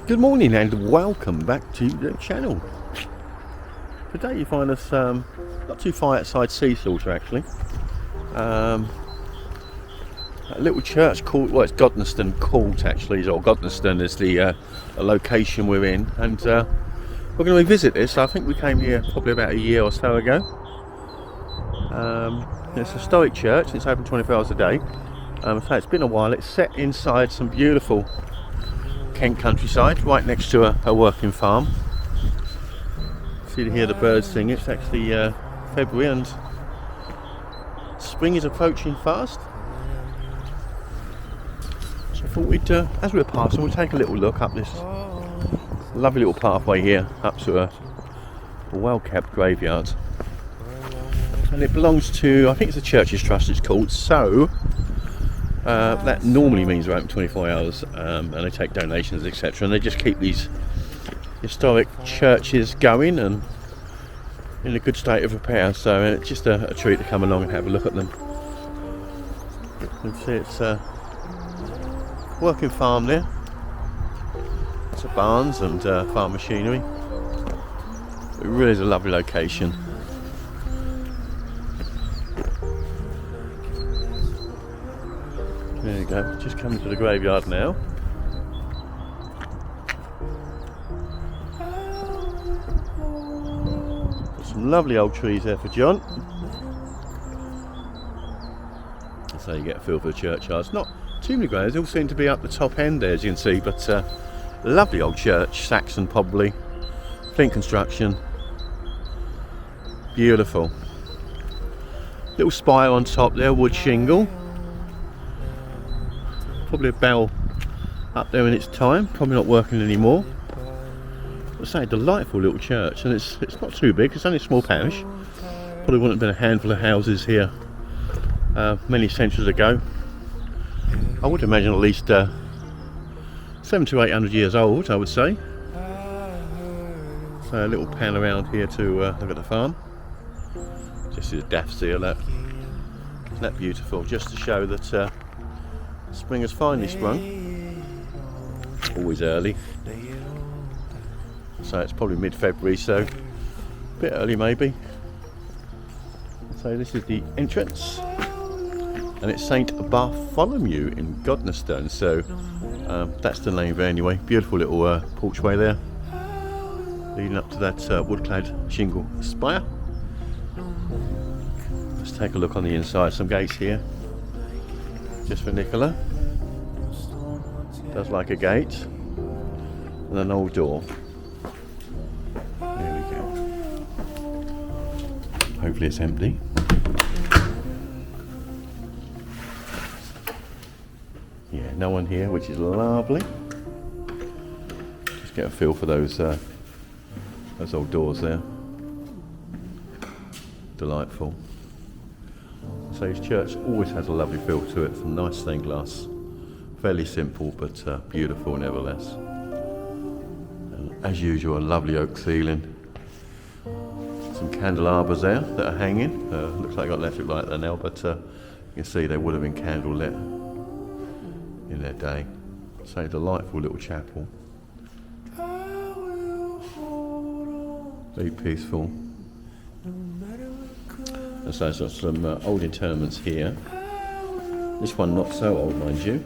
Good morning and welcome back to the channel. Today you find us not too far outside Seasalter actually. A little church called, well, it's Goodnestone Court actually, or Goodnestone is the location we're in, and we're going to revisit this. I think we came here probably about a year or so ago. It's a historic church, it's open 24 hours a day. So it's been a while. It's set inside some beautiful Kent countryside, right next to a working farm. See to hear the birds sing. It's actually February and spring is approaching fast. So I thought we'd, as we were passing, we'll take a little look up this lovely little pathway here up to a well-kept graveyard. And it belongs to, I think it's the Churches Trust it's called, so that normally means they're open 24 hours and they take donations, etc. And they just keep these historic churches going and in a good state of repair. So it's just a treat to come along and have a look at them. You can see it's a working farm there. Lots of barns and farm machinery. It really is a lovely location. There you go, just coming to the graveyard now. Got some lovely old trees there for John. That's how you get a feel for the churchyard. It's not too many graves, they all seem to be up the top end there as you can see, but lovely old church, Saxon probably, flint construction, beautiful. Little spire on top there, wood shingle. Probably a bell up there in its time, probably not working anymore. But say, a delightful little church, and it's not too big, it's only a small parish. Probably wouldn't have been a handful of houses here many centuries ago. I would imagine at least 700 to 800 years old, I would say. So a little pan around here to look at the farm. Just as daffs here, look. Isn't that beautiful? Just to show that spring has finally sprung. Always early. So it's probably mid-February, so a bit early maybe. So this is the entrance. And it's St. Bartholomew in Goodnestone. So that's the name there anyway. Beautiful little porchway there. Leading up to that wood-clad shingle spire. Let's take a look on the inside. Some gates here. Just for Nicola. Does like a gate. And an old door. There we go. Hopefully it's empty. Yeah, no one here, which is lovely. Just get a feel for those old doors there. Delightful. So his church always has a lovely feel to it, some nice stained glass. Fairly simple but beautiful nevertheless. And as usual, a lovely oak ceiling. Some candelabras there that are hanging. Looks like I got electric light there now, but you can see they would have been candle lit in their day. So a delightful little chapel. Very peaceful. And so there's some old interments here. This one not so old, mind you.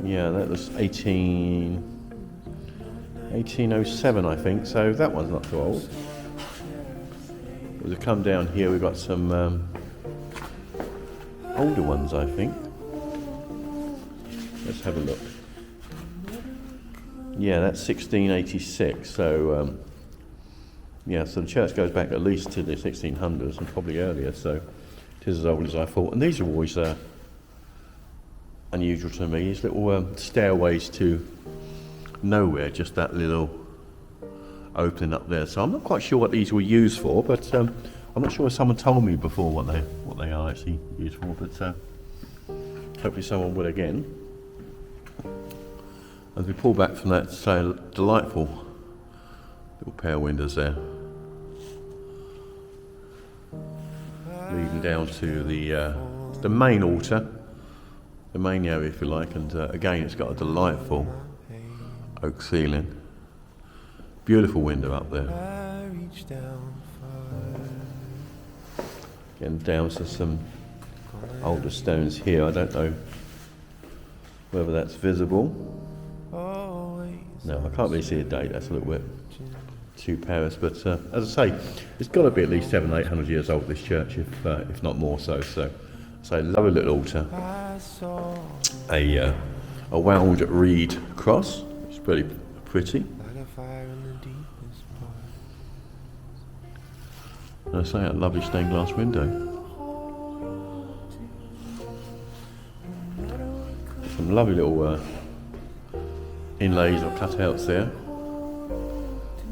Yeah, that was 1807, I think. So that one's not too old. As we come down here, we've got some older ones, I think. Let's have a look. Yeah, that's 1686. So. Yeah, so the church goes back at least to the 1600s and probably earlier, so it is as old as I thought. And these are always unusual to me, these little stairways to nowhere, just that little opening up there. So I'm not quite sure what these were used for, but I'm not sure if someone told me before what they are actually used for, but hopefully someone will again. As we pull back from that delightful little pair of windows there. Leading down to the main altar the main area, if you like, and again it's got a delightful oak ceiling. Beautiful window up there. Getting down to some older stones here. I don't know whether that's visible. No, I can't really see a date. That's a little bit too Paris, but as I say, it's got to be at least 700-800 years old, this church, if not more so. So lovely little altar, a wound reed cross, which is pretty pretty. And I say, a lovely stained glass window. Some lovely little inlays or cutouts there.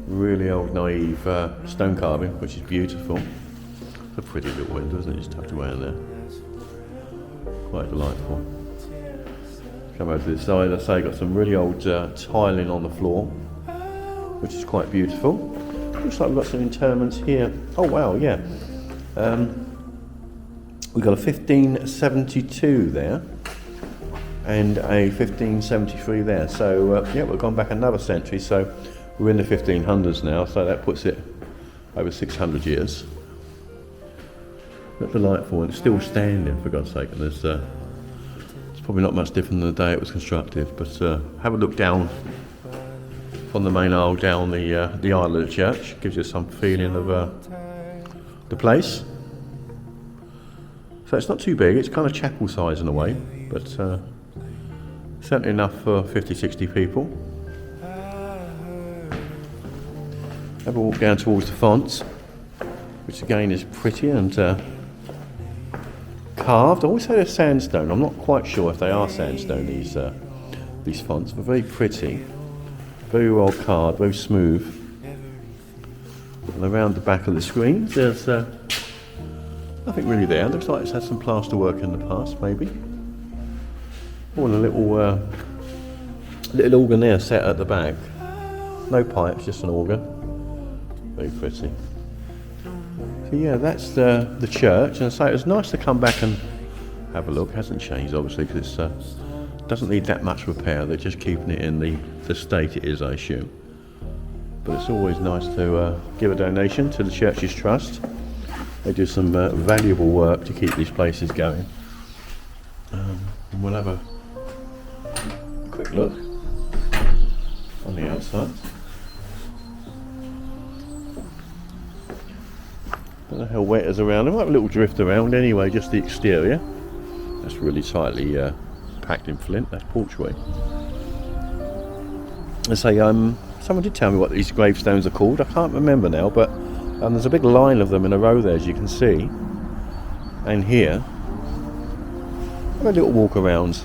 Really old naive stone carving, which is beautiful. It's a pretty little window, isn't it? Just tucked away in there. Quite delightful. Come over to this side, I say, got some really old tiling on the floor, which is quite beautiful. Looks like we've got some interments here. Oh wow, yeah. We've got a 1572 there and a 1573 there. So yeah, we've gone back another century. So we're in the 1500s now. So that puts it over 600 years. But delightful, and it's still standing, for God's sake. And there's it's probably not much different than the day it was constructed. But have a look down from the main aisle down the aisle of the church. Gives you some feeling of the place. So it's not too big. It's kind of chapel size in a way, but certainly enough for 50-60 people. Have a walk down towards the fonts, which again is pretty and carved. I always say they're sandstone. I'm not quite sure if they are sandstone, these fonts, but very pretty. Very well carved, very smooth. And around the back of the screen, there's nothing really there. Looks like it's had some plaster work in the past, maybe. Oh, and a little organ there set at the back. No pipes, just an organ. Very pretty. So yeah, that's the church. And so it was nice to come back and have a look. It hasn't changed, obviously, because it doesn't need that much repair. They're just keeping it in the state it is, I assume. But it's always nice to give a donation to the church's trust. They do some valuable work to keep these places going. And we'll have a quick look on the outside. Don't know how wet it is around. There might be a little drift around anyway, just the exterior. That's really tightly packed in flint. That's porchway. I say, someone did tell me what these gravestones are called. I can't remember now, but there's a big line of them in a row there, as you can see. And here, have a little walk around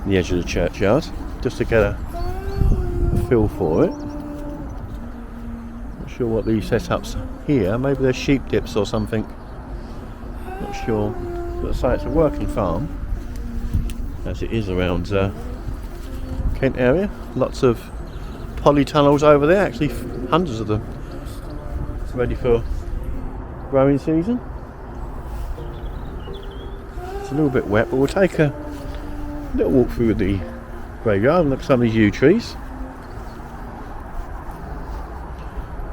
the edge of the churchyard, just to get a feel for it. Not sure what these setups here. Maybe they're sheep dips or something. Not sure. But I say it's a working farm, as it is around Kent area. Lots of polytunnels over there, actually hundreds of them, ready for growing season. It's a little bit wet, but we'll take a little walk through the graveyard and look at some of these yew trees.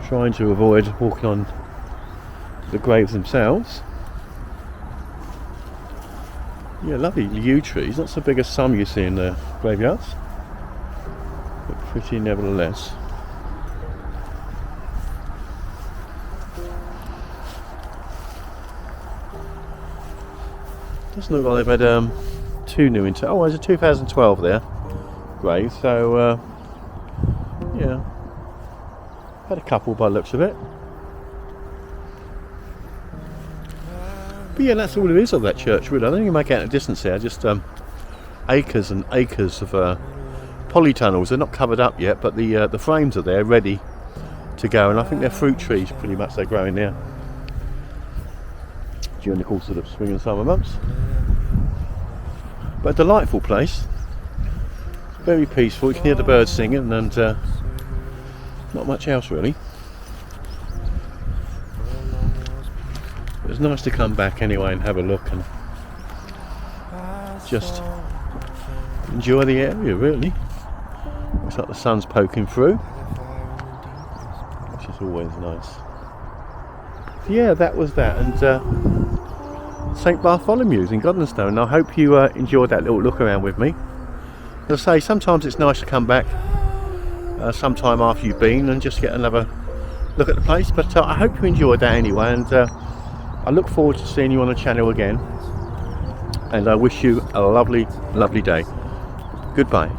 Trying to avoid walking on the graves themselves. Yeah, lovely yew trees, not so big as some you see in the graveyards, but pretty nevertheless. Doesn't look like they've had two new into. Oh, there's a 2012 there grave. So yeah, had a couple by the looks of it. But yeah, that's all there is of that church, really. I don't think you make out a distance there. Just acres and acres of polytunnels. They're not covered up yet, but the frames are there, ready to go. And I think they're fruit trees, pretty much. They're growing there during the course of the spring and summer months. But a delightful place, very peaceful. You can hear the birds singing, and not much else really. It was nice to come back anyway and have a look and just enjoy the area really. Looks like the sun's poking through, which is always nice. Yeah, that was that, and St Bartholomew's in Goodnestone. I hope you enjoyed that little look around with me. As I say, sometimes it's nice to come back sometime after you've been and just get another look at the place, but I hope you enjoyed that anyway, and I look forward to seeing you on the channel again, and I wish you a lovely day. Goodbye.